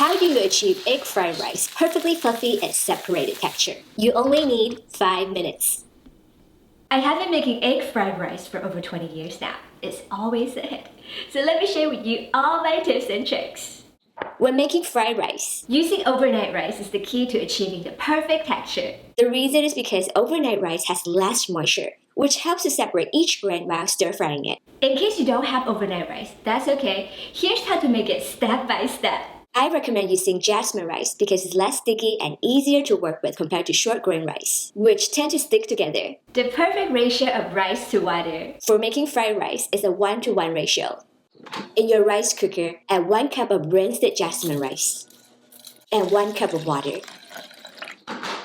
How do you achieve egg fried rice perfectly fluffy and separated texture? You only need 5 minutes. I have been making egg fried rice for over 20 years now. It's always a hit. So let me share with you all my tips and tricks. When making fried rice, using overnight rice is the key to achieving the perfect texture. The reason is because overnight rice has less moisture, which helps to separate each grain while stir-frying it. In case you don't have overnight rice, that's okay. Here's how to make it step by step. I recommend using Jasmine rice because it's less sticky and easier to work with compared to short grain rice, which tend to stick together. The perfect ratio of rice to water for making fried rice is a 1-to-1 ratio. In your rice cooker, add 1 cup of rinsed jasmine rice and 1 cup of water.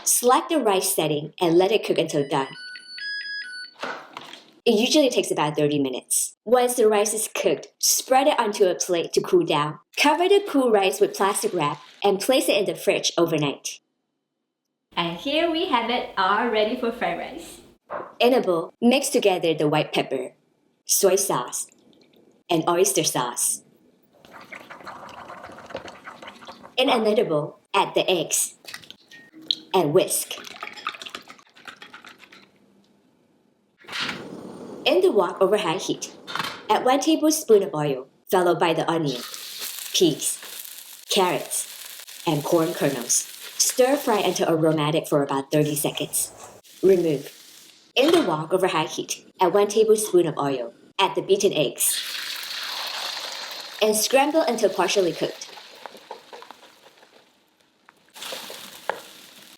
Select the rice setting and let it cook until done. It usually takes about 30 minutes. Once the rice is cooked, spread it onto a plate to cool down. Cover the cool rice with plastic wrap and place it in the fridge overnight. And here we have it, all ready for fried rice. In a bowl, mix together the white pepper, soy sauce, and oyster sauce. In another bowl, add the eggs and whisk. In the wok over high heat, add 1 tablespoon of oil, followed by the onion, peas, carrots, and corn kernels. Stir fry until aromatic for about 30 seconds. Remove. In the wok over high heat, add 1 tablespoon of oil. Add the beaten eggs and scramble until partially cooked.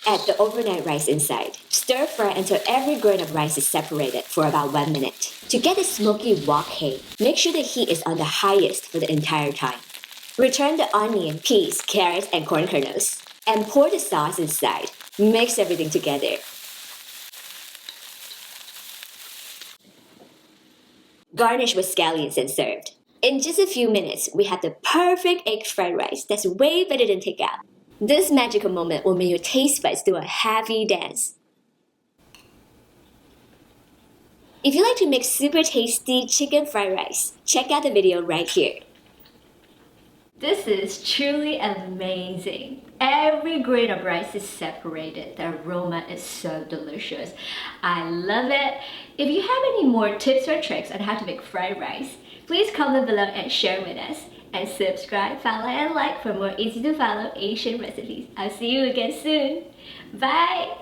Add the overnight rice inside. Stir fry until every grain of rice is separated for about 1 minute. To get a smoky wok hang, make sure the heat is on the highest for the entire time. Return the onion, peas, carrots, and corn kernels, and pour the sauce inside. Mix everything together. Garnish with scallions and served. In just a few minutes, we have the perfect egg fried rice that's way better than takeout. This magical moment will make your taste buds do a happy dance. If you like to make super tasty chicken fried rice, check out the video right here. This is truly amazing. Every grain of rice is separated. The aroma is so delicious. I love it. If you have any more tips or tricks on how to make fried rice, please comment below and share with us. And subscribe, follow, and like for more easy to follow Asian recipes. I'll see you again soon. Bye!